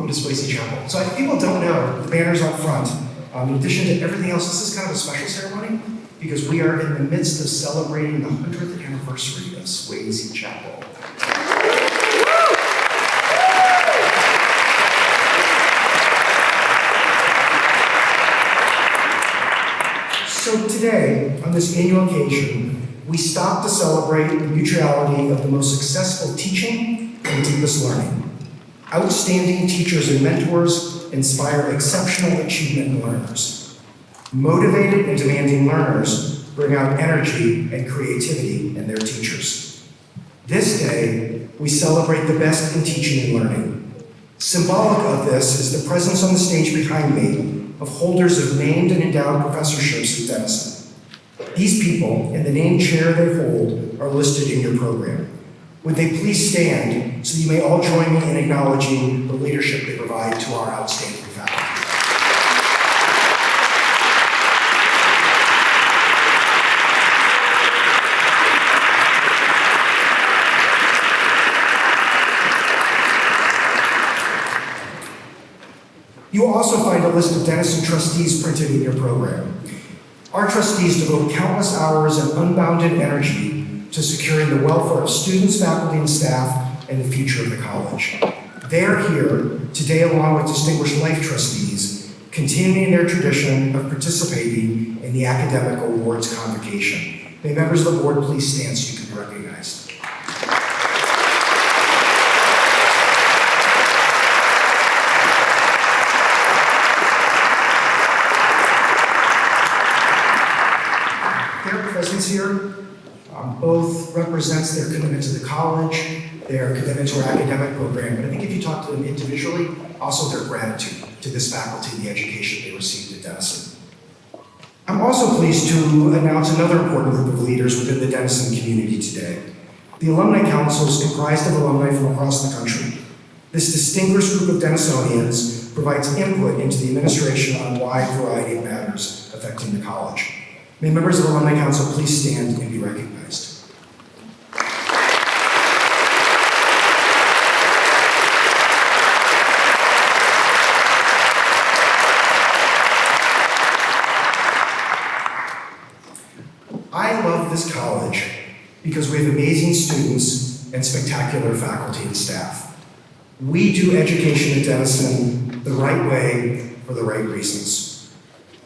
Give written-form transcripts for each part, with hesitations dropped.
to Swayze Chapel. So if people don't know, the banner's up front. In addition to everything else, this is kind of a special ceremony because we are in the midst of celebrating the 100th anniversary of Swayze Chapel. So today, on this annual occasion, we stop to celebrate the mutuality of the most successful teaching and deepest learning. Outstanding teachers and mentors inspire exceptional achievement in learners. Motivated and demanding learners bring out energy and creativity in their teachers. This day, we celebrate the best in teaching and learning. Symbolic of this is the presence on the stage behind me of holders of named and endowed professorships at Denison. These people and the named chair they hold are listed in your program. Would they please stand so you may all join me in acknowledging the leadership they provide to our outstanding faculty. You will also find a list of Denison trustees printed in your program. Our trustees devote countless hours and unbounded energy to securing the welfare of students, faculty, and staff, and the future of the college. They're here today along with distinguished life trustees, continuing their tradition of participating in the Academic Awards Convocation. May members of the board please stand so you can be recognized. Their presence here both represents their commitment to the college, their commitment to our academic program, but I think if you talk to them individually, also their gratitude to this faculty and the education they received at Denison. I'm also pleased to announce another important group of leaders within the Denison community today. The Alumni Council is comprised of alumni from across the country. This distinguished group of Denisonians provides input into the administration on a wide variety of matters affecting the college. May members of the Alumni Council please stand and be recognized. I love this college because we have amazing students and spectacular faculty and staff. We do education at Denison the right way for the right reasons.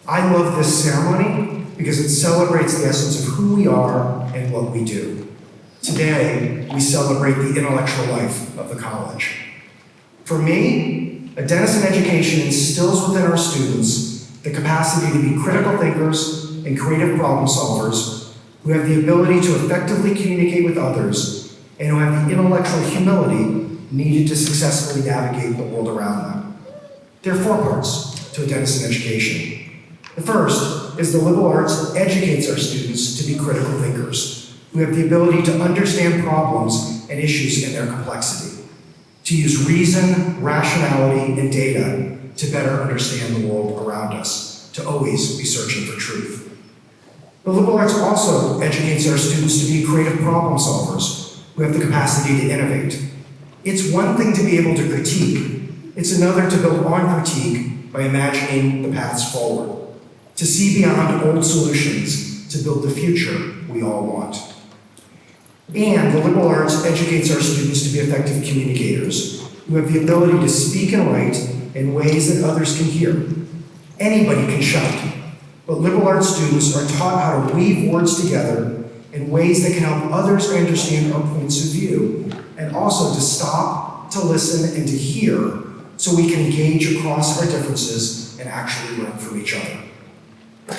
I love this ceremony because it celebrates the essence of who we are and what we do. Today, we celebrate the intellectual life of the college. For me, a Denison education instills within our students the capacity to be critical thinkers and creative problem solvers who have the ability to effectively communicate with others and who have the intellectual humility needed to successfully navigate the world around them. There are 4 parts to a Denison education. The first is the liberal arts educates our students to be critical thinkers who have the ability to understand problems and issues in their complexity, to use reason, rationality, and data to better understand the world around us, to always be searching for truth. The liberal arts also educates our students to be creative problem solvers who have the capacity to innovate. It's one thing to be able to critique, it's another to build on critique by imagining the paths forward, to see beyond old solutions to build the future we all want. And the liberal arts educates our students to be effective communicators who have the ability to speak and write in ways that others can hear. Anybody can shout, but liberal arts students are taught how to weave words together in ways that can help others understand our points of view, and also to stop, to listen, and to hear so we can engage across our differences and actually learn from each other.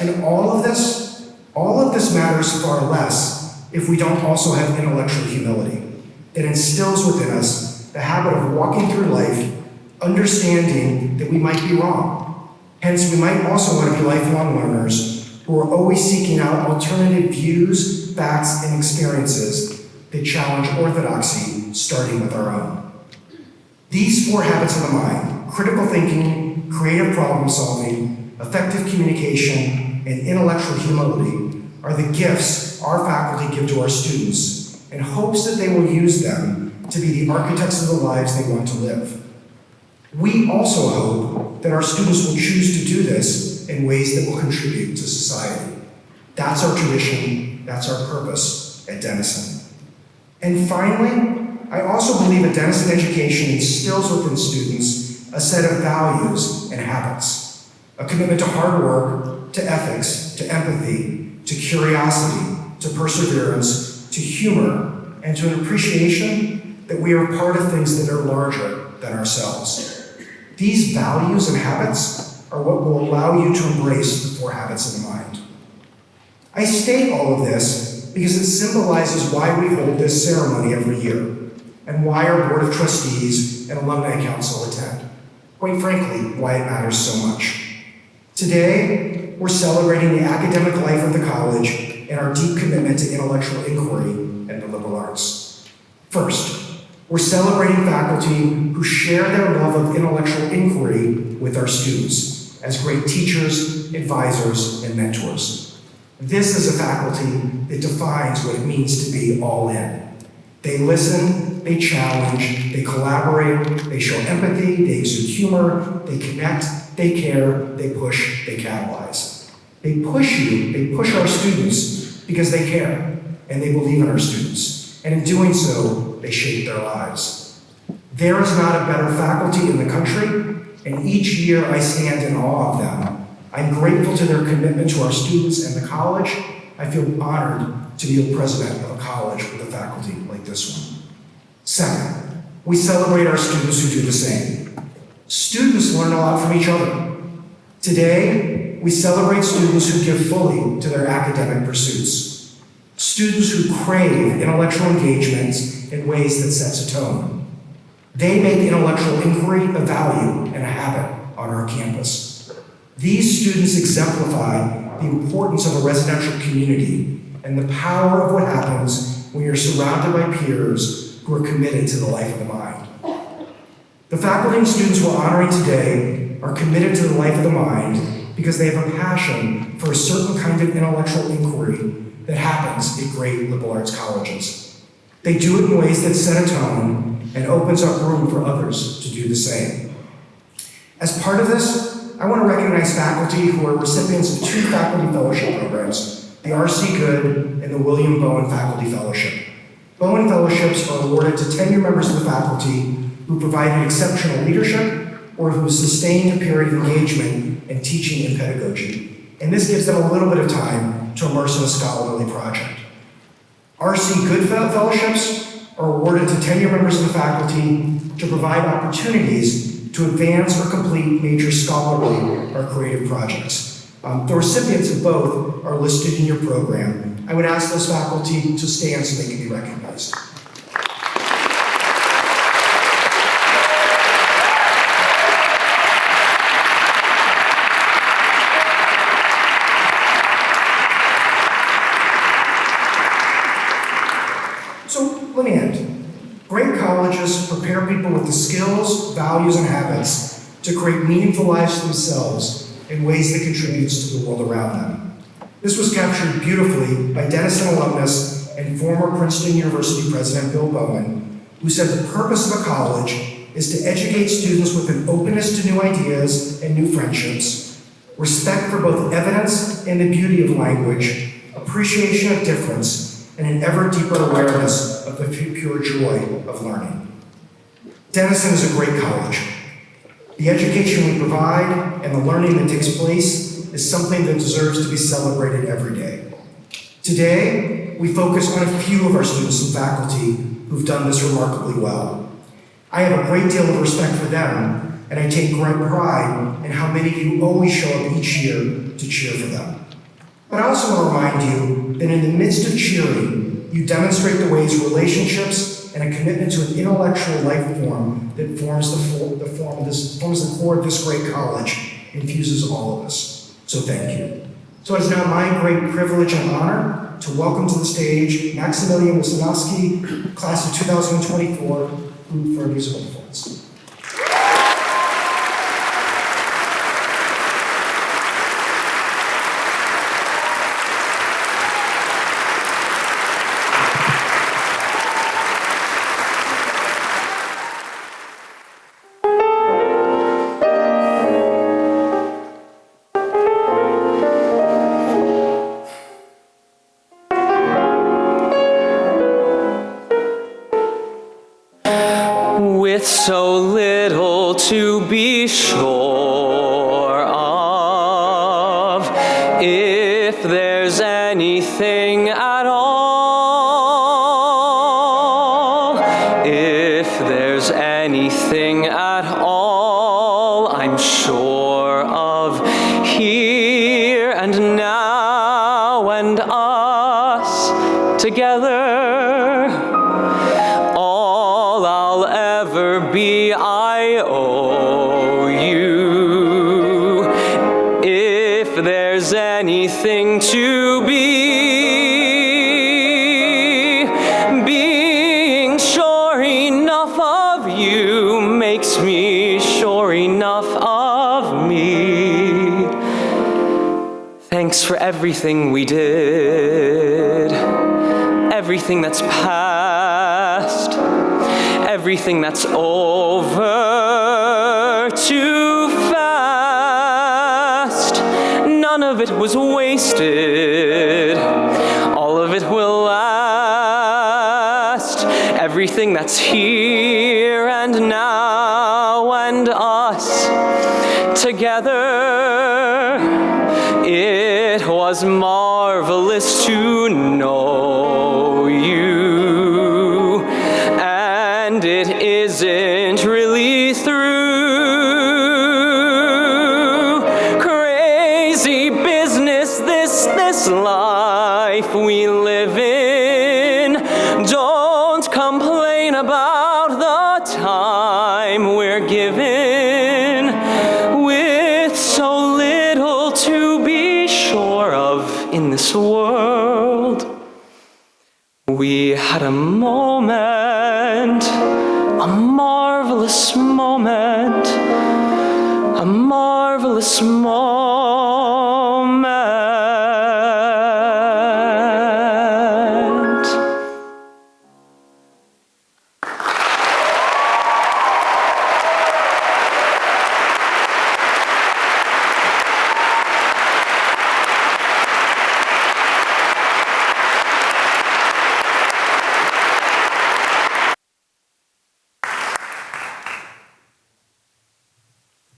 And all of this matters far less if we don't also have intellectual humility that instills within us the habit of walking through life understanding that we might be wrong. Hence, we might also want to be lifelong learners who are always seeking out alternative views, facts, and experiences that challenge orthodoxy, starting with our own. These 4 habits of the mind, critical thinking, creative problem solving, effective communication, and intellectual humility, are the gifts our faculty give to our students in hopes that they will use them to be the architects of the lives they want to live. We also hope that our students will choose to do this in ways that will contribute to society. That's our tradition, that's our purpose at Denison. And finally, I also believe that Denison education instills within students a set of values and habits, a commitment to hard work, to ethics, to empathy, to curiosity, to perseverance, to humor, and to an appreciation that we are part of things that are larger than ourselves. These values and habits are what will allow you to embrace the 4 habits of the mind. I state all of this because it symbolizes why we hold this ceremony every year and why our Board of Trustees and Alumni Council attend. Quite frankly, why it matters so much. Today, we're celebrating the academic life of the college and our deep commitment to intellectual inquiry and the liberal arts. First, we're celebrating faculty who share their love of intellectual inquiry with our students as great teachers, advisors, and mentors. This is a faculty that defines what it means to be all in. They listen, they challenge, they collaborate, they show empathy, they exude humor, they connect, they care, they push, they catalyze. They push you, they push our students because they care and they believe in our students. And in doing so, they shape their lives. There is not a better faculty in the country, and each year I stand in awe of them. I'm grateful to their commitment to our students and the college. I feel honored to be the president of a college with a faculty like this one. Second, we celebrate our students who do the same. Students learn a lot from each other. Today, we celebrate students who give fully to their academic pursuits. Students who crave intellectual engagement in ways that sets a tone. They make intellectual inquiry a value and a habit on our campus. These students exemplify the importance of a residential community and the power of what happens when you're surrounded by peers who are committed to the life of the mind. The faculty and students we're honoring today are committed to the life of the mind because they have a passion for a certain kind of intellectual inquiry that happens at great liberal arts colleges. They do it in ways that set a tone and opens up room for others to do the same. As part of this, I want to recognize faculty who are recipients of 2 faculty fellowship programs, the R.C. Good and the William Bowen Faculty Fellowship. Bowen Fellowships are awarded to tenured members of the faculty who provided exceptional leadership or who sustained a period of engagement in teaching and pedagogy. And this gives them a little bit of time to immerse in a scholarly project. R.C. Good Fellowships are awarded to tenured members of the faculty to provide opportunities to advance or complete major scholarly or creative projects. The recipients of both are listed in your program. I would ask those faculty to stand so they can be recognized. So let me end. Great colleges prepare people with the skills, values, and habits to create meaningful lives for themselves in ways that contributes to the world around them. This was captured beautifully by Denison alumnus and former Princeton University president Bill Bowen, who said the purpose of a college is to educate students with an openness to new ideas and new friendships, respect for both evidence and the beauty of language, appreciation of difference, and an ever deeper awareness of the pure joy of learning. Denison is a great college. The education we provide and the learning that takes place is something that deserves to be celebrated every day. Today, we focus on a few of our students and faculty who've done this remarkably well. I have a great deal of respect for them, and I take great pride in how many of you always show up each year to cheer for them. But I also want to remind you that in the midst of cheering, you demonstrate the ways relationships and a commitment to an intellectual life form that forms the core of this great college infuses all of us. So thank you. So it is now my great privilege and honor to welcome to the stage Maximilian Wisnowski, class of 2024, for a musical performance. little to be sure of. If there's anything at all, if there's anything at all, I'm sure of here and now and us together. All I'll ever be, I owe you. If there's anything to be, being sure enough of you makes me sure enough of me. Thanks for everything we did, everything that's past, everything that's over too fast. None of it was wasted, all of it will last. Everything that's here and now and us together. It was marvelous to know you, and it isn't really through. Crazy business, this life we live in. Don't complain about the time we're given, with so little to be sure of in this world. We had a moment, a marvelous moment, a marvelous moment.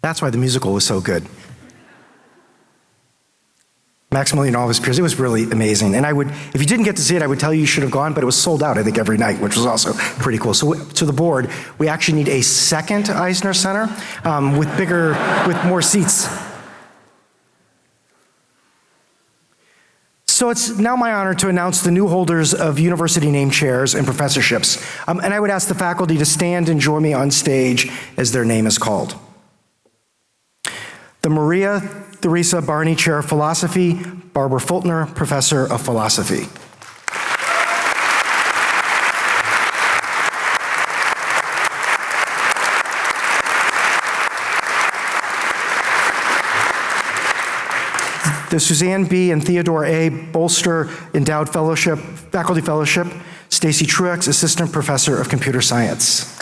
That's why the musical was so good. Maximilian and all of his peers, it was really amazing. And I would, if you didn't get to see it, I would tell you you should have gone, but it was sold out, I think, every night, which was also pretty cool. So to the board, we actually need a second Eisner Center with more seats. So it's now my honor to announce the new holders of university name chairs and professorships. And I would ask the faculty to stand and join me on stage as their name is called. The Maria Theresa Barney Chair of Philosophy, Barbara Fultner, Professor of Philosophy. The Suzanne B. and Theodore A. Bolster Endowed Fellowship, Faculty Fellowship, Stacy Truex, Assistant Professor of Computer Science.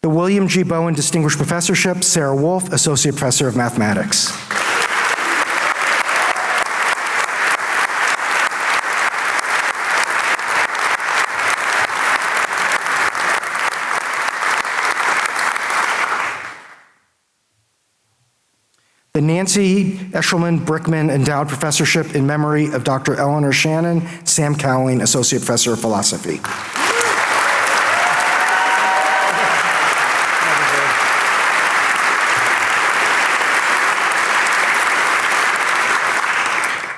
The William G. Bowen Distinguished Professorship, Sarah Wolf, Associate Professor of Mathematics. The Nancy Eshelman Brickman Endowed Professorship in memory of Dr. Eleanor Shannon, Sam Cowling, Associate Professor of Philosophy.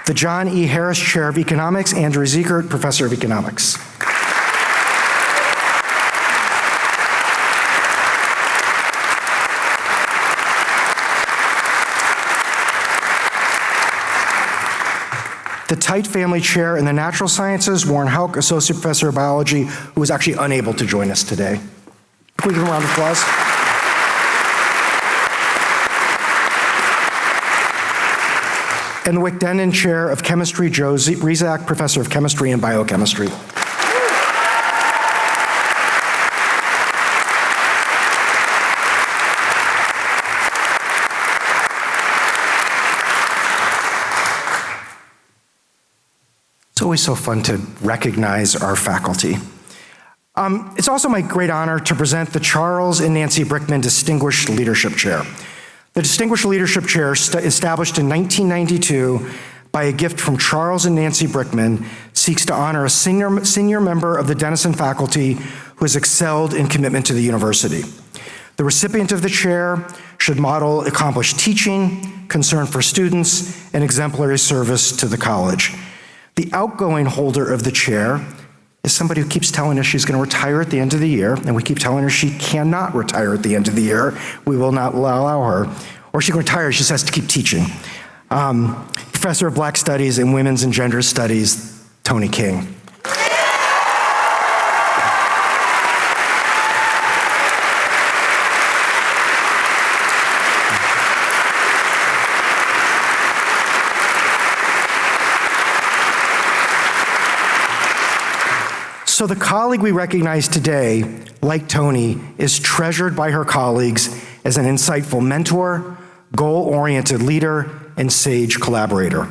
The John E. Harris Chair of Economics, Andrew Ziegert, Professor of Economics. The Tite Family Chair in the Natural Sciences, Warren Hauk, Associate Professor of Biology, who was actually unable to join us today. Can we give him a round of applause? And the Wick Denon Chair of Chemistry, Joe Rizak, Professor of Chemistry and Biochemistry. It's always so fun to recognize our faculty. It's also my great honor to present the Charles and Nancy Brickman Distinguished Leadership Chair. The Distinguished Leadership Chair, established in 1992 by a gift from Charles and Nancy Brickman, seeks to honor a senior member of the Denison faculty who has excelled in commitment to the university. The recipient of the chair should model accomplished teaching, concern for students, and exemplary service to the college. The outgoing holder of the chair is somebody who keeps telling us she's going to retire at the end of the year, and we keep telling her she cannot retire at the end of the year. We will not allow her. Or she can retire, she just has to keep teaching. Professor of Black Studies and Women's and Gender Studies, Toni King. So the colleague we recognize today, like Toni, is treasured by her colleagues as an insightful mentor, goal-oriented leader, and sage collaborator.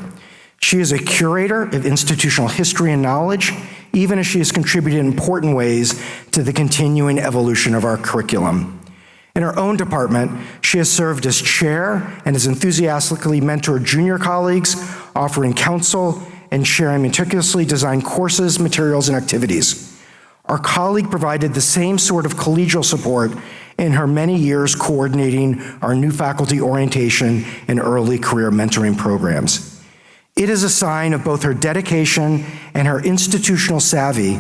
She is a curator of institutional history and knowledge, even as she has contributed in important ways to the continuing evolution of our curriculum. In her own department, she has served as chair and has enthusiastically mentored junior colleagues, offering counsel and sharing meticulously designed courses, materials, and activities. Our colleague provided the same sort of collegial support in her many years coordinating our new faculty orientation and early career mentoring programs. It is a sign of both her dedication and her institutional savvy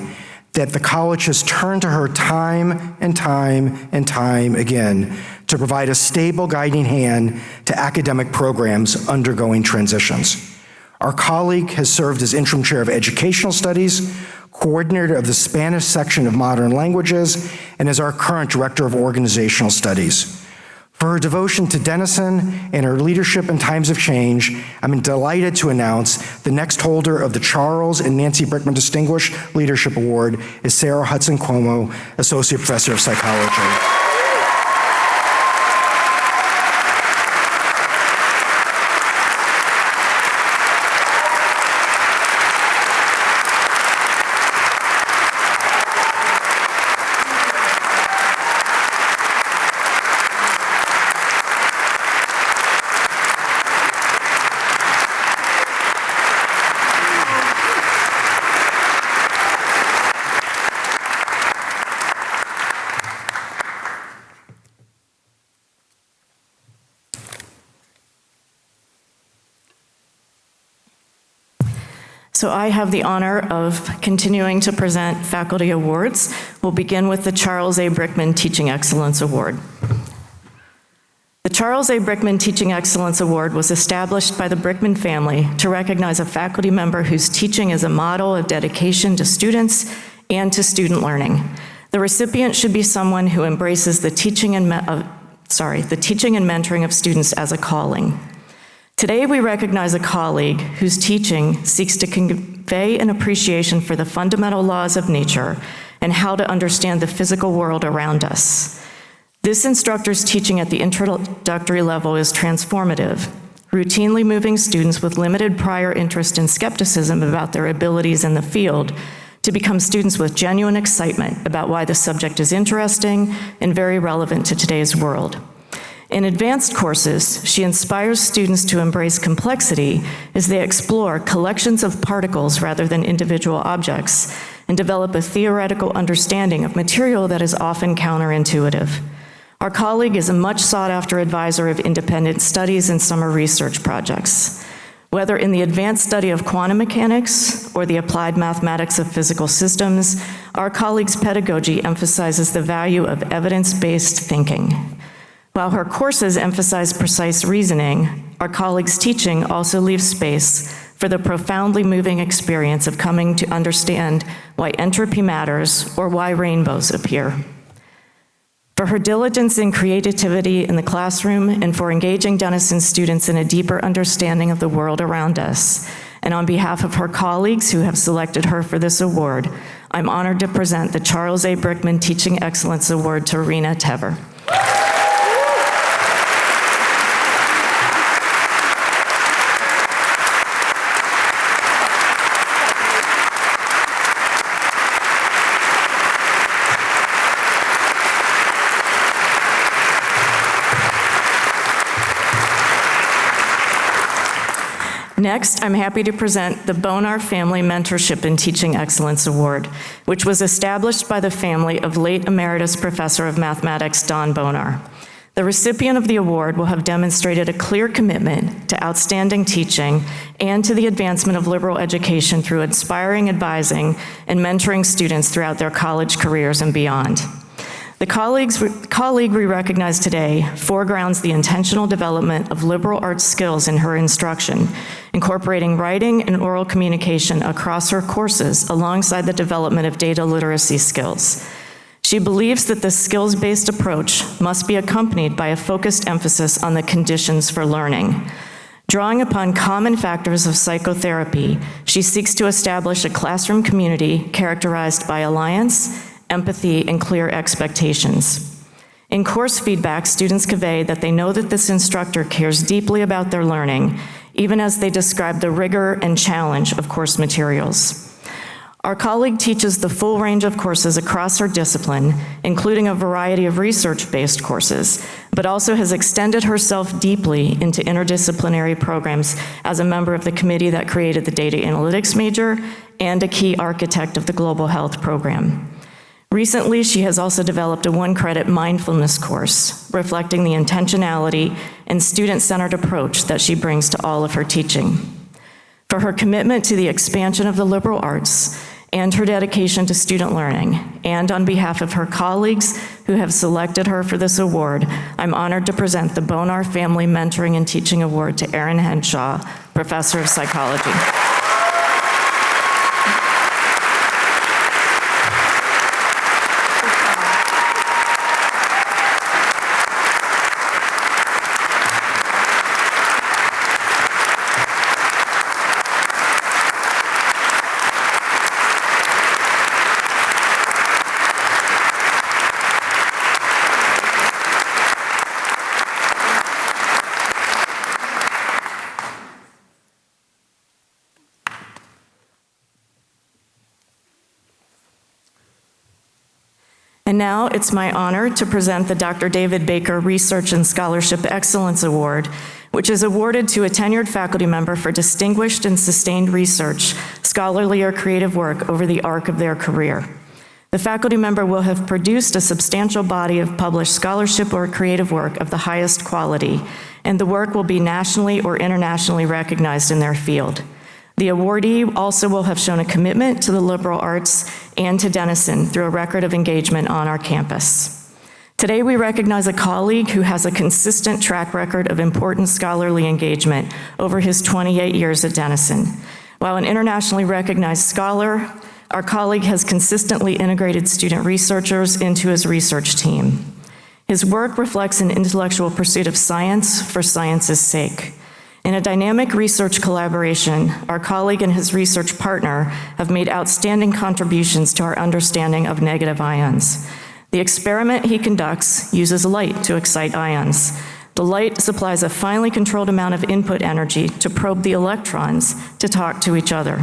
that the college has turned to her time and time and time again to provide a stable guiding hand to academic programs undergoing transitions. Our colleague has served as interim chair of educational studies, coordinator of the Spanish section of modern languages, and is our current director of organizational studies. For her devotion to Denison and her leadership in times of change, I'm delighted to announce the next holder of the Charles and Nancy Brickman Distinguished Leadership Award is Sarah Hudson Cuomo, Associate Professor of Psychology. So I have the honor of continuing to present faculty awards. We'll begin with the Charles A. Brickman Teaching Excellence Award. The Charles A. Brickman Teaching Excellence Award was established by the Brickman family to recognize a faculty member whose teaching is a model of dedication to students and to student learning. The recipient should be someone who embraces the teaching and mentoring of students as a calling. Today, we recognize a colleague whose teaching seeks to convey an appreciation for the fundamental laws of nature and how to understand the physical world around us. This instructor's teaching at the introductory level is transformative, routinely moving students with limited prior interest and skepticism about their abilities in the field to become students with genuine excitement about why the subject is interesting and very relevant to today's world. In advanced courses, she inspires students to embrace complexity as they explore collections of particles rather than individual objects and develop a theoretical understanding of material that is often counterintuitive. Our colleague is a much sought-after advisor of independent studies and summer research projects. Whether in the advanced study of quantum mechanics or the applied mathematics of physical systems, our colleague's pedagogy emphasizes the value of evidence-based thinking. While her courses emphasize precise reasoning, our colleague's teaching also leaves space for the profoundly moving experience of coming to understand why entropy matters or why rainbows appear. For her diligence and creativity in the classroom and for engaging Denison students in a deeper understanding of the world around us, and on behalf of her colleagues who have selected her for this award, I'm honored to present the Charles A. Brickman Teaching Excellence Award to Rena Tever. Next, I'm happy to present the Bonar Family Mentorship in Teaching Excellence Award, which was established by the family of late Emeritus Professor of Mathematics Don Bonar. The recipient of the award will have demonstrated a clear commitment to outstanding teaching and to the advancement of liberal education through inspiring advising and mentoring students throughout their college careers and beyond. The colleague we recognize today foregrounds the intentional development of liberal arts skills in her instruction, incorporating writing and oral communication across her courses alongside the development of data literacy skills. She believes that this skills-based approach must be accompanied by a focused emphasis on the conditions for learning. Drawing upon common factors of psychotherapy, she seeks to establish a classroom community characterized by alliance, empathy, and clear expectations. In course feedback, students convey that they know that this instructor cares deeply about their learning, even as they describe the rigor and challenge of course materials. Our colleague teaches the full range of courses across her discipline, including a variety of research-based courses, but also has extended herself deeply into interdisciplinary programs as a member of the committee that created the data analytics major and a key architect of the global health program. Recently, she has also developed a one-credit mindfulness course, reflecting the intentionality and student-centered approach that she brings to all of her teaching. For her commitment to the expansion of the liberal arts and her dedication to student learning, and on behalf of her colleagues who have selected her for this award, I'm honored to present the Bonar Family Mentoring and Teaching Award to Erin Henshaw, Professor of Psychology. And now it's my honor to present the Dr. David Baker Research and Scholarship Excellence Award, which is awarded to a tenured faculty member for distinguished and sustained research, scholarly or creative work over the arc of their career. The faculty member will have produced a substantial body of published scholarship or creative work of the highest quality, and the work will be nationally or internationally recognized in their field. The awardee also will have shown a commitment to the liberal arts and to Denison through a record of engagement on our campus. Today, we recognize a colleague who has a consistent track record of important scholarly engagement over his 28 years at Denison. While an internationally recognized scholar, our colleague has consistently integrated student researchers into his research team. His work reflects an intellectual pursuit of science for science's sake. In a dynamic research collaboration, our colleague and his research partner have made outstanding contributions to our understanding of negative ions. The experiment he conducts uses light to excite ions. The light supplies a finely controlled amount of input energy to probe the electrons to talk to each other.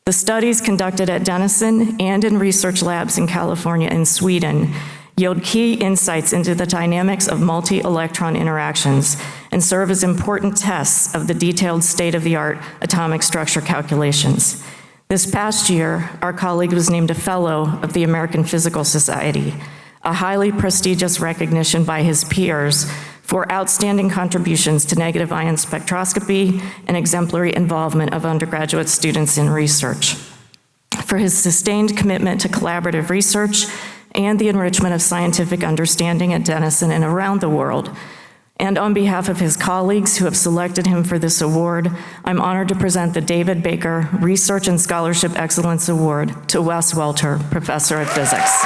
The studies conducted at Denison and in research labs in California and Sweden yield key insights into the dynamics of multi-electron interactions and serve as important tests of the detailed state-of-the-art atomic structure calculations. This past year, our colleague was named a Fellow of the American Physical Society, a highly prestigious recognition by his peers for outstanding contributions to negative ion spectroscopy and exemplary involvement of undergraduate students in research. For his sustained commitment to collaborative research and the enrichment of scientific understanding at Denison and around the world. And on behalf of his colleagues who have selected him for this award, I'm honored to present the David Baker Research and Scholarship Excellence Award to Wes Welter, Professor of Physics.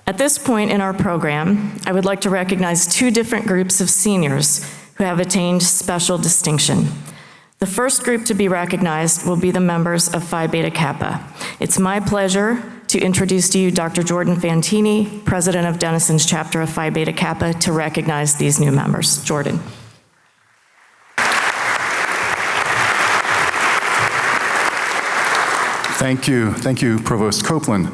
At this point in our program, I would like to recognize two different groups of seniors who have attained special distinction. The first group to be recognized will be the members of Phi Beta Kappa. It's my pleasure to to introduce to you Dr. Jordan Fantini, President of Denison's chapter of Phi Beta Kappa, to recognize these new members. Jordan. Thank you, Provost Copeland.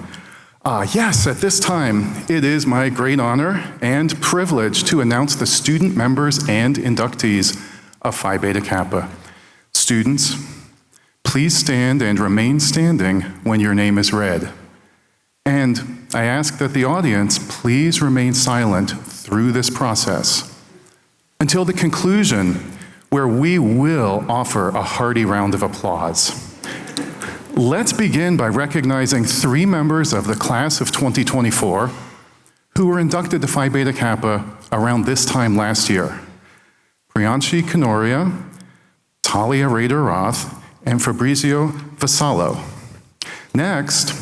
Yes, at this time, it is my great honor and privilege to announce the student members and inductees of Phi Beta Kappa. Students, please stand and remain standing when your name is read. And I ask that the audience please remain silent through this process until the conclusion, where we will offer a hearty round of applause. Let's begin by recognizing 3 members of the class of 2024 who were inducted to Phi Beta Kappa around this time last year: Priyanshi Kanoria, Talia Rader-Roth, and Fabrizio Vasallo. Next,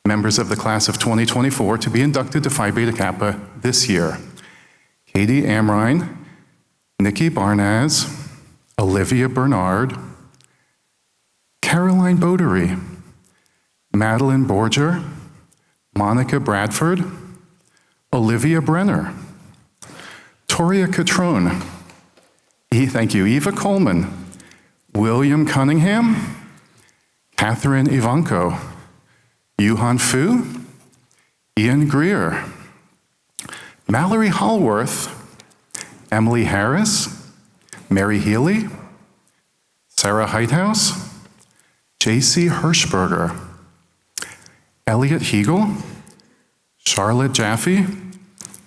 members of the class of 2024 to be inducted to Phi Beta Kappa this year: Katie Amrine, Nikki Barnaz, Olivia Bernard, Caroline Bodery, Madeline Borger, Monica Bradford, Olivia Brenner, Toria Catrone, Eva Coleman, William Cunningham, Catherine Ivanko, Yuhan Fu, Ian Greer, Mallory Hallworth, Emily Harris, Mary Healy, Sarah Heithaus, J.C. Hirschberger, Elliot Hegel, Charlotte Jaffe,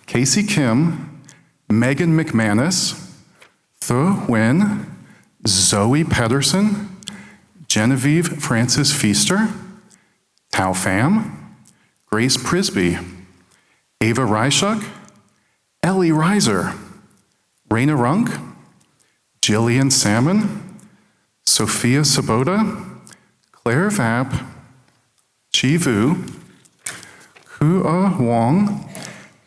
Casey Kim, Megan McManus, Thu Nguyen, Zoe Pedersen, Genevieve Francis Feaster, Tao Pham, Grace Prisby, Ava Reichuk, Ellie Reiser, Raina Runk, Jillian Salmon, Sophia Sabota, Claire Vapp, Chi Vu, Kua Wong,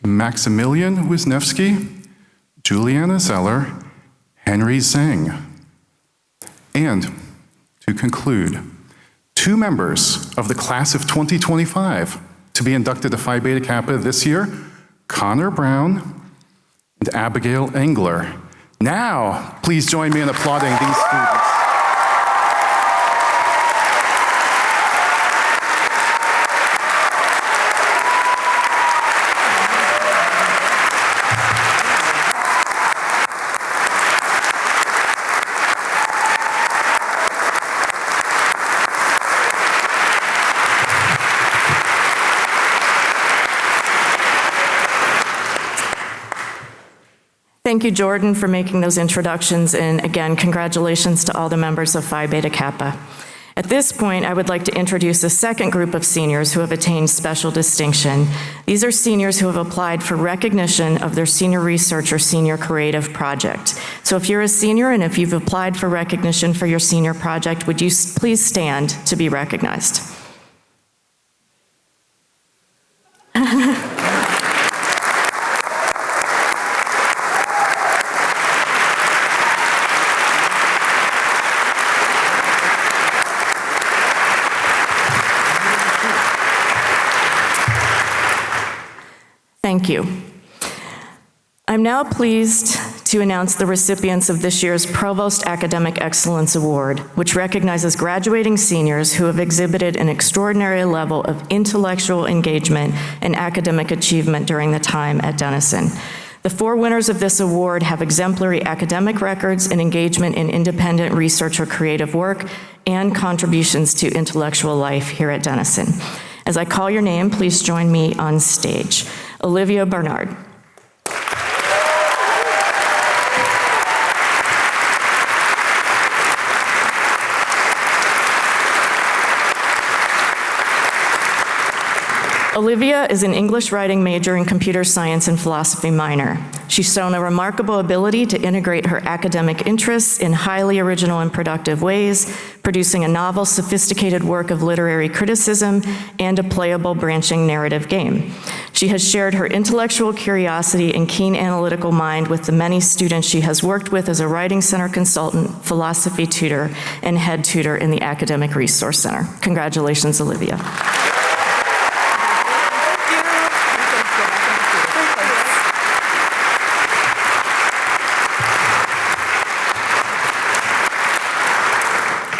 Maximilian Wisniewski, Juliana Zeller, Henry Zhang. And to conclude, 2 members of the class of 2025 to be inducted to Phi Beta Kappa this year: Connor Brown and Abigail Engler. Now, please join me in applauding these students. Thank you, Jordan, for making those introductions, and again, congratulations to all the members of Phi Beta Kappa. At this point, I would like to introduce a second group of seniors who have attained special distinction. These are seniors who have applied for recognition of their senior research or senior creative project. So if you're a senior and if you've applied for recognition for your senior project, would you please stand to be recognized? Thank you. I'm now pleased to announce the recipients of this year's Provost Academic Excellence Award, which recognizes graduating seniors who have exhibited an extraordinary level of intellectual engagement and academic achievement during the time at Denison. The 4 winners of this award have exemplary academic records and engagement in independent research or creative work and contributions to intellectual life here at Denison. As I call your name, please join me on stage. Olivia Bernard. Olivia is an English writing major and computer science and philosophy minor. She's shown a remarkable ability to integrate her academic interests in highly original and productive ways, producing a novel, sophisticated work of literary criticism and a playable branching narrative game. She has shared her intellectual curiosity and keen analytical mind with the many students she has worked with as a writing center consultant, philosophy tutor, and head tutor in the Academic Resource Center. Congratulations, Olivia.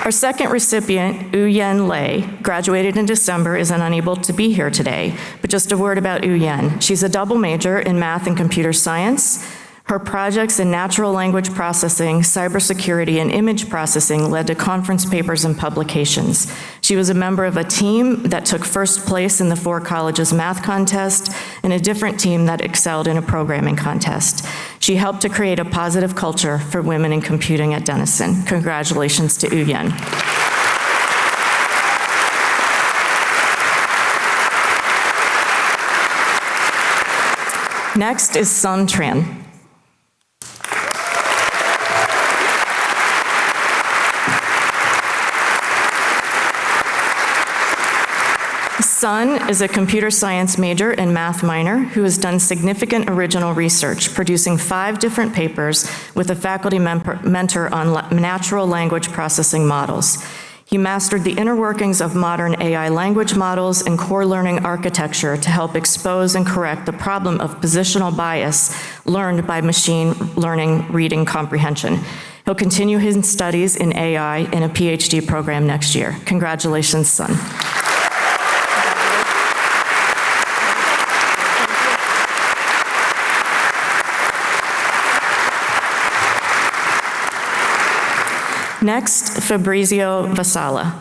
Our second recipient, Yen Lei, graduated in December, is unable to be here today, but just a word about Yen. She's a double major in math and computer science. Her projects in natural language processing, cybersecurity, and image processing led to conference papers and publications. She was a member of a team that took first place in the 4 colleges math contest and a different team that excelled in a programming contest. She helped to create a positive culture for women in computing at Denison. Congratulations to Yen. Next is Sun Tran. Sun is a computer science major and math minor who has done significant original research, producing 5 different papers with a faculty mentor on natural language processing models. He mastered the inner workings of modern AI language models and core learning architecture to help expose and correct the problem of positional bias learned by machine learning reading comprehension. He'll continue his studies in AI in a PhD program next year. Congratulations, Sun. Next, Fabrizio Vasala.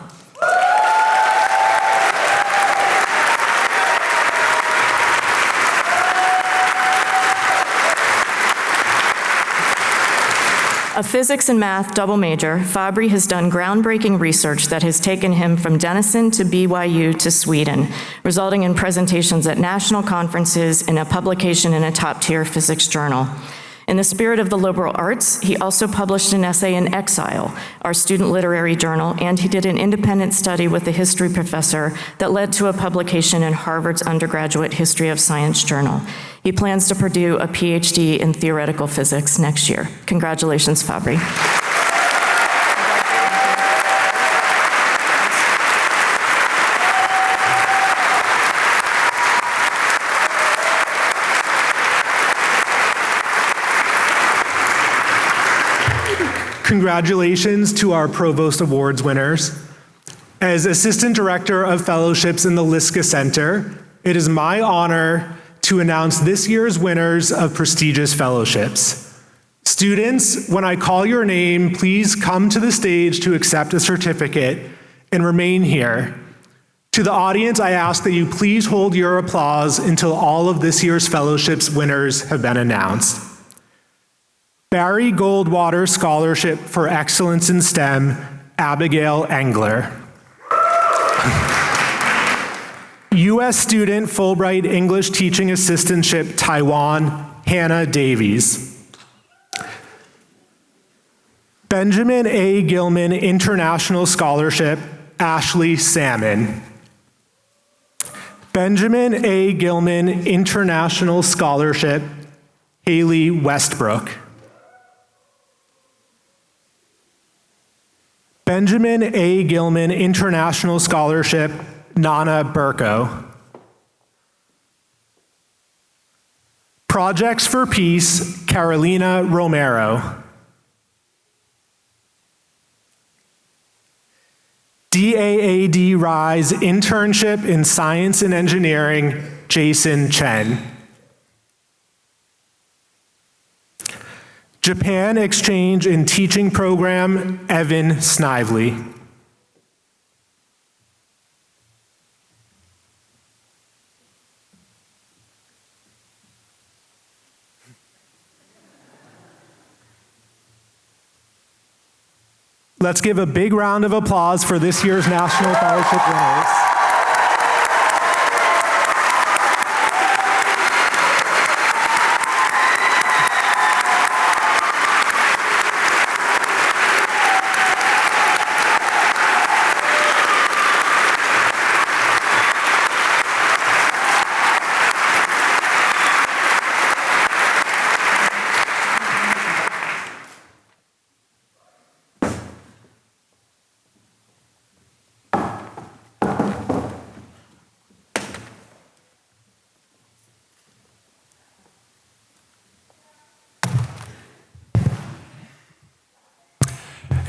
A physics and math double major, Fabri has done groundbreaking research that has taken him from Denison to BYU to Sweden, resulting in presentations at national conferences and a publication in a top-tier physics journal. In the spirit of the liberal arts, he also published an essay in Exile, our student literary journal, and he did an independent study with a history professor that led to a publication in Harvard's undergraduate History of Science journal. He plans to pursue a PhD in theoretical physics next year. Congratulations, Fabri. Congratulations to our Provost Awards winners. As Assistant Director of Fellowships in the Liska Center, it is my honor to announce this year's winners of prestigious fellowships. Students, when I call your name, please come to the stage to accept a certificate and remain here. To the audience, I ask that you please hold your applause until all of this year's fellowships winners have been announced. Barry Goldwater Scholarship for Excellence in STEM, Abigail Engler. U.S. Student Fulbright English Teaching Assistantship, Taiwan, Hannah Davies. Benjamin A. Gilman International Scholarship, Ashley Salmon. Benjamin A. Gilman International Scholarship, Haley Westbrook. Benjamin A. Gilman International Scholarship, Nana Burko. Projects for Peace, Carolina Romero. DAAD Rise Internship in Science and Engineering, Jason Chen. Japan Exchange and Teaching Program, Evan Snively. Let's give a big round of applause for this year's National Fellowship winners.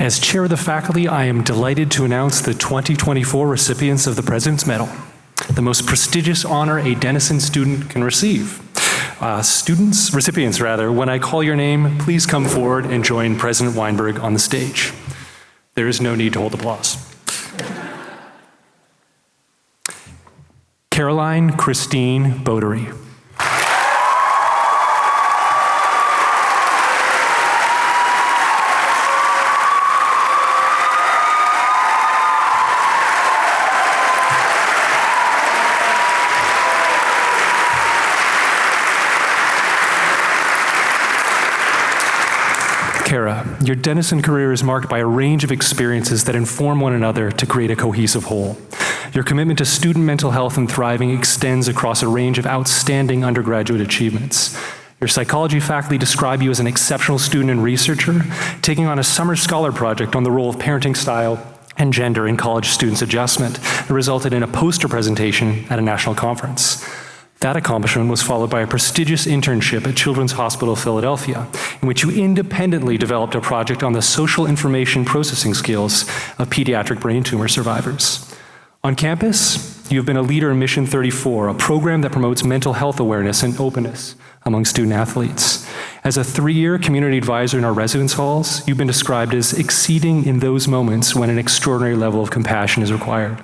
As chair of the faculty, I am delighted to announce the 2024 recipients of the President's Medal, the most prestigious honor a Denison student can receive. Recipients, when I call your name, please come forward and join President Weinberg on the stage. There is no need to hold applause. Caroline Christine Bodery. Kara, your Denison career is marked by a range of experiences that inform one another to create a cohesive whole. Your commitment to student mental health and thriving extends across a range of outstanding undergraduate achievements. Your psychology faculty describe you as an exceptional student and researcher, taking on a summer scholar project on the role of parenting style and gender in college students' adjustment that resulted in a poster presentation at a national conference. That accomplishment was followed by a prestigious internship at Children's Hospital of Philadelphia, in which you independently developed a project on the social information processing skills of pediatric brain tumor survivors. On campus, you have been a leader in Mission 34, a program that promotes mental health awareness and openness among student athletes. As a 3-year community advisor in our residence halls, you've been described as exceeding in those moments when an extraordinary level of compassion is required.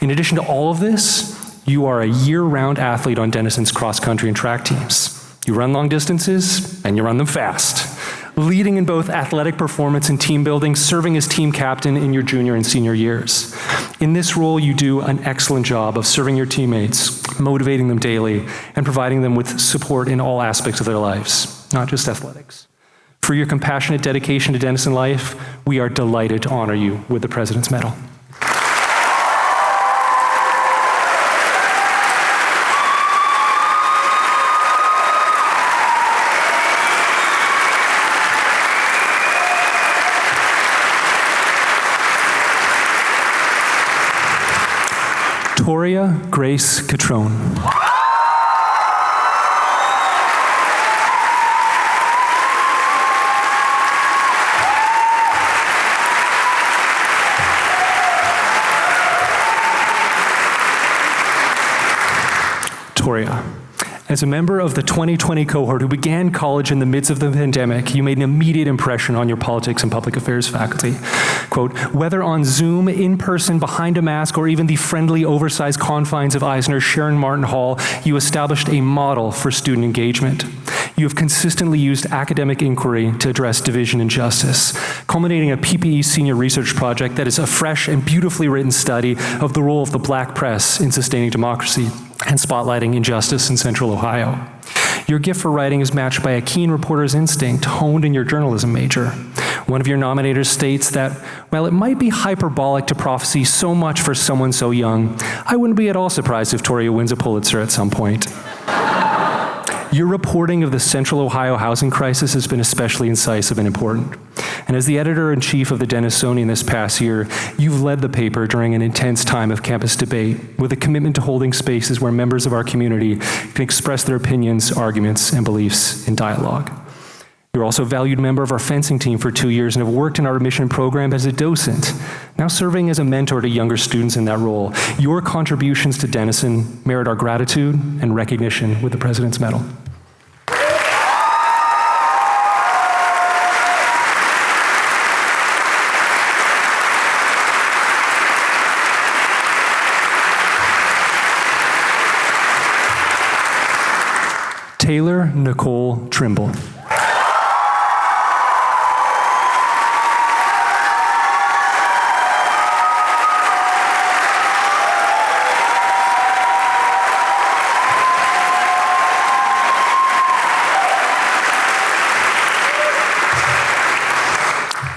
In addition to all of this, you are a year-round athlete on Denison's cross-country and track teams. You run long distances, and you run them fast, leading in both athletic performance and team building, serving as team captain in your junior and senior years. In this role, you do an excellent job of serving your teammates, motivating them daily, and providing them with support in all aspects of their lives, not just athletics. For your compassionate dedication to Denison life, we are delighted to honor you with the President's Medal. Toria Grace Catrone. Toria. As a member of the 2020 cohort who began college in the midst of the pandemic, you made an immediate impression on your politics and public affairs faculty. Quote, whether on Zoom, in person, behind a mask, or even the friendly, oversized confines of Eisner's Sharon Martin Hall, you established a model for student engagement. You have consistently used academic inquiry to address division and justice, culminating a PPE senior research project that is a fresh and beautifully written study of the role of the Black press in sustaining democracy and spotlighting injustice in Central Ohio. Your gift for writing is matched by a keen reporter's instinct honed in your journalism major. One of your nominators states that, while it might be hyperbolic to prophesy so much for someone so young, I wouldn't be at all surprised if Toria wins a Pulitzer at some point. Your reporting of the Central Ohio housing crisis has been especially incisive and important. And as the editor-in-chief of the Denisonian this past year, you've led the paper during an intense time of campus debate with a commitment to holding spaces where members of our community can express their opinions, arguments, and beliefs in dialogue. You're also a valued member of our fencing team for 2 years and have worked in our admission program as a docent, now serving as a mentor to younger students in that role. Your contributions to Denison merit our gratitude and recognition with the President's Medal. Taylor Nicole Trimble.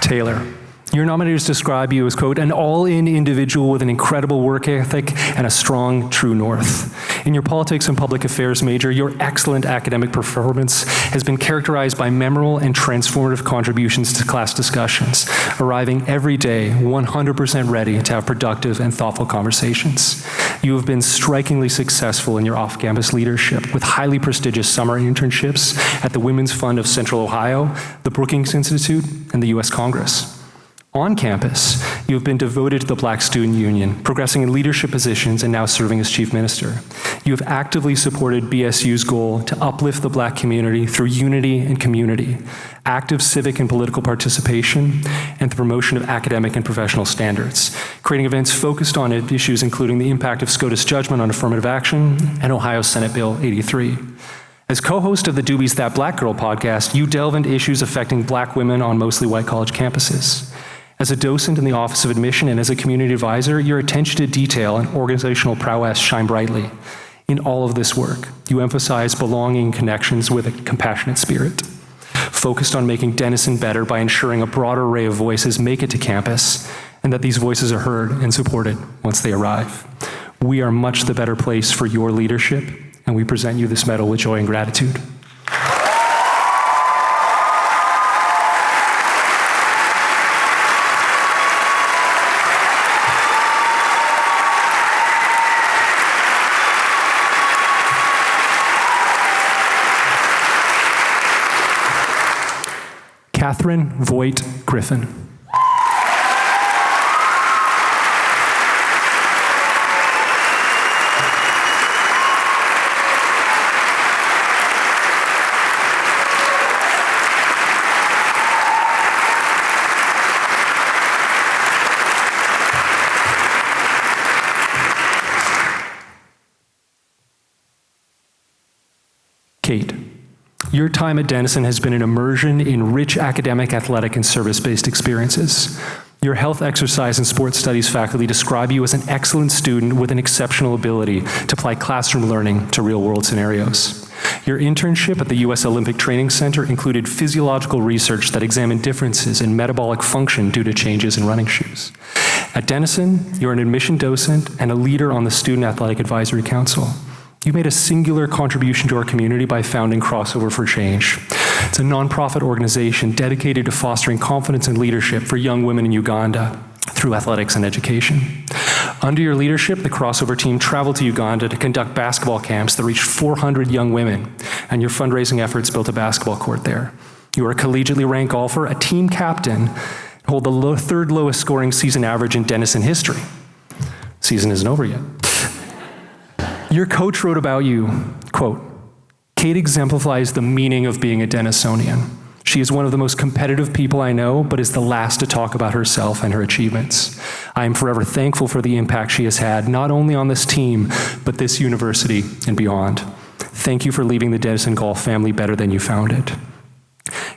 Taylor. Your nominators describe you as, quote, an all-in individual with an incredible work ethic and a strong true north. In your politics and public affairs major, your excellent academic performance has been characterized by memorable and transformative contributions to class discussions, arriving every day 100% ready to have productive and thoughtful conversations. You have been strikingly successful in your off-campus leadership with highly prestigious summer internships at the Women's Fund of Central Ohio, the Brookings Institute, and the U.S. Congress. On campus, you have been devoted to the Black Student Union, progressing in leadership positions and now serving as chief minister. You have actively supported BSU's goal to uplift the Black community through unity and community, active civic and political participation, and the promotion of academic and professional standards, creating events focused on issues including the impact of SCOTUS judgment on affirmative action and Ohio Senate Bill 83. As co-host of the Doobie's That Black Girl podcast, you delve into issues affecting Black women on mostly white college campuses. As a docent in the Office of Admission and as a community advisor, your attention to detail and organizational prowess shine brightly. In all of this work, you emphasize belonging and connections with a compassionate spirit, focused on making Denison better by ensuring a broader array of voices make it to campus, and that these voices are heard and supported once they arrive. We are much the better place for your leadership, and we present you this medal with joy and gratitude. Catherine Voigt Griffin. Kate. Your time at Denison has been an immersion in rich academic, athletic, and service-based experiences. Your health, exercise, and sports studies faculty describe you as an excellent student with an exceptional ability to apply classroom learning to real-world scenarios. Your internship at the U.S. Olympic Training Center included physiological research that examined differences in metabolic function due to changes in running shoes. At Denison, you're an admission docent and a leader on the Student Athletic Advisory Council. You made a singular contribution to our community by founding Crossover for Change. It's a nonprofit organization dedicated to fostering confidence and leadership for young women in Uganda through athletics and education. Under your leadership, the Crossover team traveled to Uganda to conduct basketball camps that reached 400 young women, and your fundraising efforts built a basketball court there. You are a collegiately ranked golfer, a team captain, hold the third lowest scoring season average in Denison history. Season isn't over yet. Your coach wrote about you, quote, Kate exemplifies the meaning of being a Denisonian. She is one of the most competitive people I know, but is the last to talk about herself and her achievements. I am forever thankful for the impact she has had, not only on this team, but this university and beyond. Thank you for leaving the Denison Golf family better than you found it.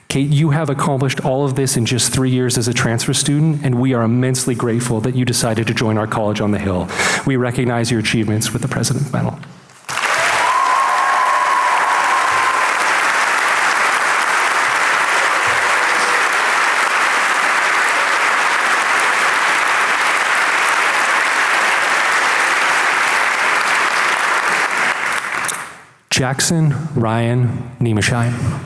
Kate, you have accomplished all of this in just 3 years as a transfer student, and we are immensely grateful that you decided to join our college on the Hill. We recognize your achievements with the President's Medal. Jackson Ryan Niemesheim.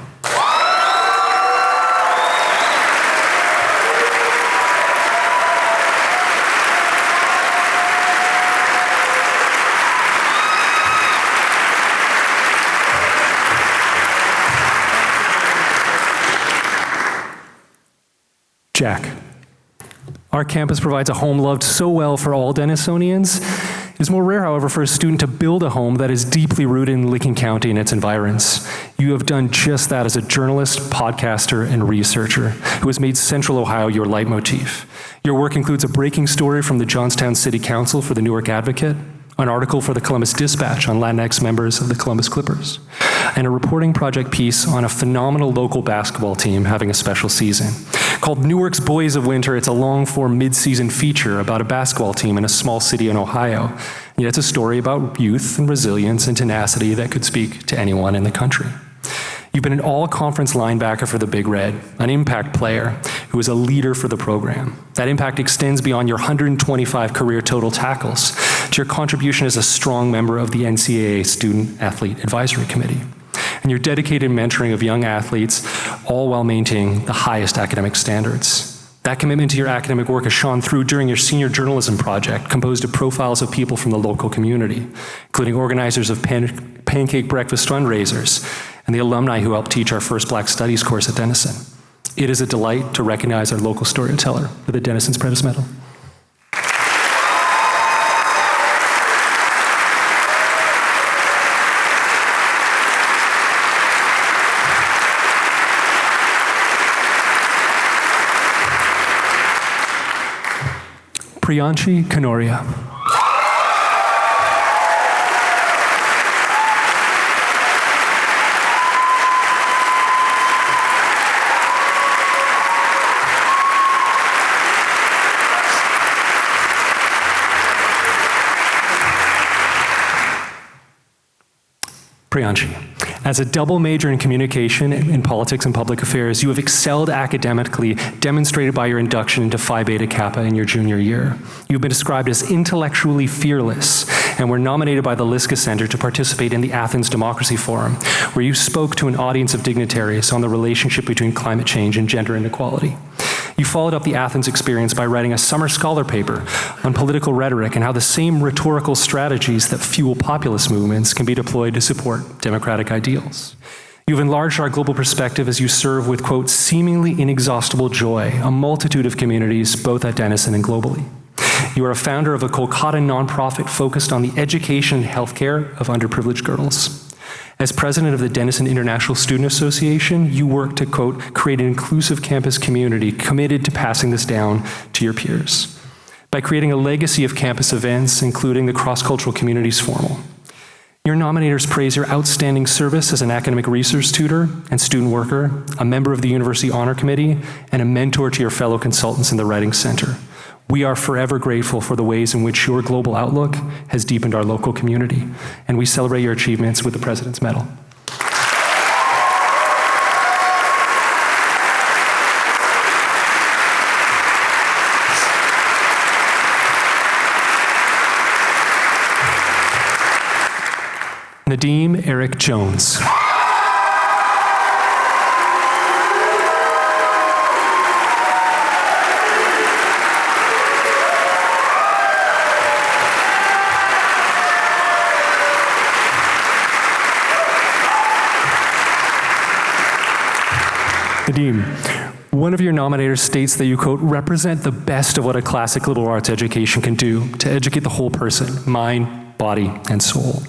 Jack. Our campus provides a home loved so well for all Denisonians. It is more rare, however, for a student to build a home that is deeply rooted in Licking County and its environs. You have done just that as a journalist, podcaster, and researcher who has made Central Ohio your leitmotif. Your work includes a breaking story from the Johnstown City Council for the Newark Advocate, an article for the Columbus Dispatch on Latinx members of the Columbus Clippers, and a reporting project piece on a phenomenal local basketball team having a special season. Called Newark's Boys of Winter, it's a long-form mid-season feature about a basketball team in a small city in Ohio. And yet it's a story about youth and resilience and tenacity that could speak to anyone in the country. You've been an all-conference linebacker for the Big Red, an impact player who is a leader for the program. That impact extends beyond your 125 career total tackles to your contribution as a strong member of the NCAA Student Athlete Advisory Committee. And your dedicated mentoring of young athletes, all while maintaining the highest academic standards. That commitment to your academic work has shone through during your senior journalism project, composed of profiles of people from the local community, including organizers of pancake breakfast fundraisers and the alumni who helped teach our first Black Studies course at Denison. It is a delight to recognize our local storyteller with the Denison's Prentice Medal. Priyanshi Kanoria. Priyanshi, as a double major in communication, in politics, and public affairs, you have excelled academically, demonstrated by your induction into Phi Beta Kappa in your junior year. You've been described as intellectually fearless, and were nominated by the Liska Center to participate in the Athens Democracy Forum, where you spoke to an audience of dignitaries on the relationship between climate change and gender inequality. You followed up the Athens experience by writing a summer scholar paper on political rhetoric and how the same rhetorical strategies that fuel populist movements can be deployed to support democratic ideals. You've enlarged our global perspective as you serve with, quote, seemingly inexhaustible joy, a multitude of communities, both at Denison and globally. You are a founder of a Kolkata nonprofit focused on the education and healthcare of underprivileged girls. As president of the Denison International Student Association, you work to, quote, create an inclusive campus community committed to passing this down to your peers by creating a legacy of campus events, including the Cross-Cultural Communities Formal. Your nominators praise your outstanding service as an academic research tutor and student worker, a member of the University Honor Committee, and a mentor to your fellow consultants in the Writing Center. We are forever grateful for the ways in which your global outlook has deepened our local community, and we celebrate your achievements with the President's Medal. Nadeem Eric Jones. Nadeem, one of your nominators states that you, quote, represent the best of what a classic liberal arts education can do to educate the whole person, mind, body, and soul.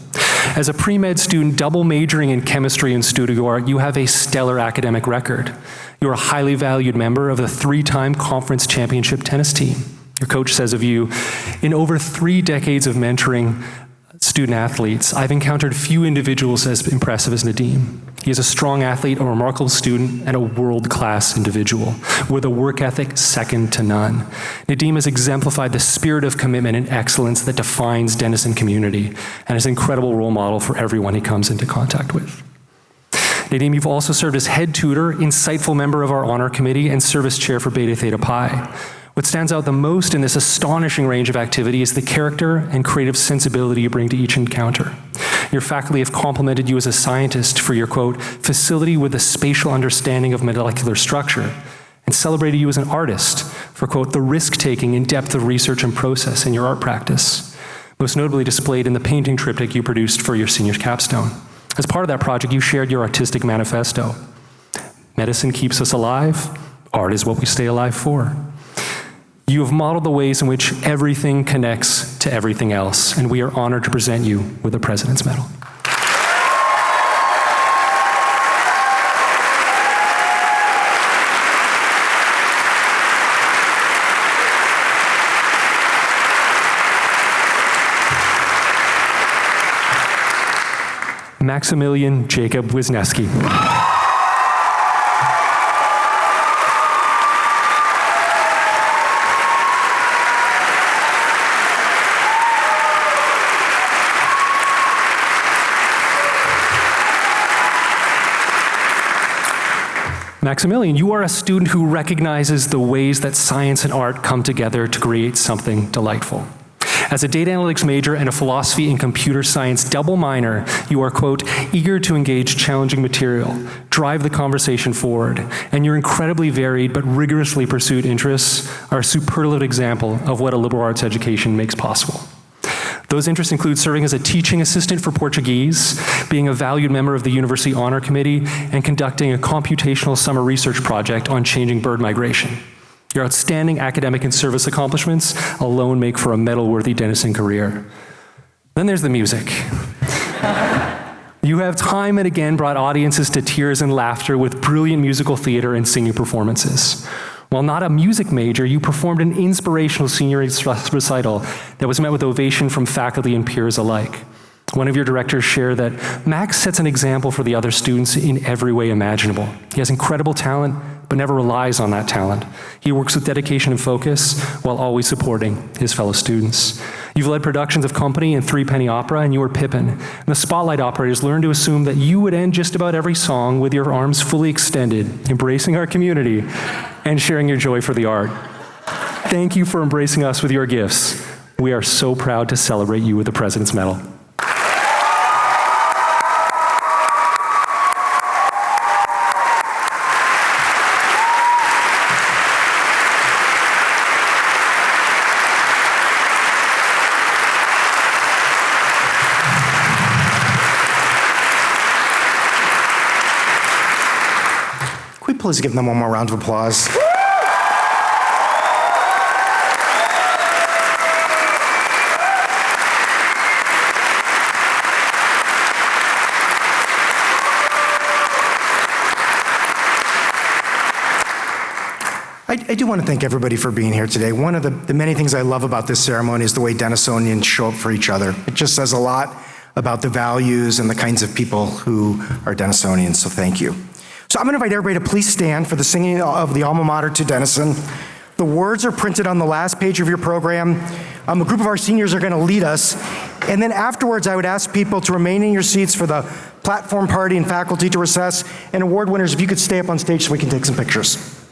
As a pre-med student double majoring in chemistry and studio art, you have a stellar academic record. You're a highly valued member of the 3-time conference championship tennis team. Your coach says of you, in over 3 decades of mentoring student athletes, I've encountered few individuals as impressive as Nadeem. He is a strong athlete, a remarkable student, and a world-class individual with a work ethic second to none. Nadeem has exemplified the spirit of commitment and excellence that defines Denison community and is an incredible role model for everyone he comes into contact with. Nadeem, you've also served as head tutor, insightful member of our honor committee, and service chair for Beta Theta Pi. What stands out the most in this astonishing range of activity is the character and creative sensibility you bring to each encounter. Your faculty have complimented you as a scientist for your, quote, facility with a spatial understanding of molecular structure, and celebrated you as an artist for, quote, the risk-taking and depth of research and process in your art practice, most notably displayed in the painting triptych you produced for your senior capstone. As part of that project, you shared your artistic manifesto. Medicine keeps us alive. Art is what we stay alive for. You have modeled the ways in which everything connects to everything else, and we are honored to present you with the President's Medal. Maximilian Jacob Wisniewski. Maximilian, you are a student who recognizes the ways that science and art come together to create something delightful. As a data analytics major and a philosophy and computer science double minor, you are, quote, eager to engage challenging material, drive the conversation forward, and your incredibly varied but rigorously pursued interests are a superlative example of what a liberal arts education makes possible. Those interests include serving as a teaching assistant for Portuguese, being a valued member of the University Honor Committee, and conducting a computational summer research project on changing bird migration. Your outstanding academic and service accomplishments alone make for a medal-worthy Denison career. Then there's the music. You have time and again brought audiences to tears and laughter with brilliant musical theater and singing performances. While not a music major, you performed an inspirational senior recital that was met with ovation from faculty and peers alike. One of your directors shared that Max sets an example for the other students in every way imaginable. He has incredible talent, but never relies on that talent. He works with dedication and focus while always supporting his fellow students. You've led productions of Company and Three Penny Opera, and you were Pippin. And the spotlight operators learned to assume that you would end just about every song with your arms fully extended, embracing our community and sharing your joy for the art. Thank you for embracing us with your gifts. We are so proud to celebrate you with the President's Medal. Please give them one more round of applause. I do want to thank everybody for being here today. One of the many things I love about this ceremony is the way Denisonians show up for each other. It just says a lot about the values and the kinds of people who are Denisonians, so thank you. So I'm going to invite everybody to please stand for the singing of the alma mater to Denison. The words are printed on the last page of your program. A group of our seniors are going to lead us. And then afterwards, I would ask people to remain in your seats for the platform party and faculty to recess. And award winners, if you could stay up on stage so we can take some pictures.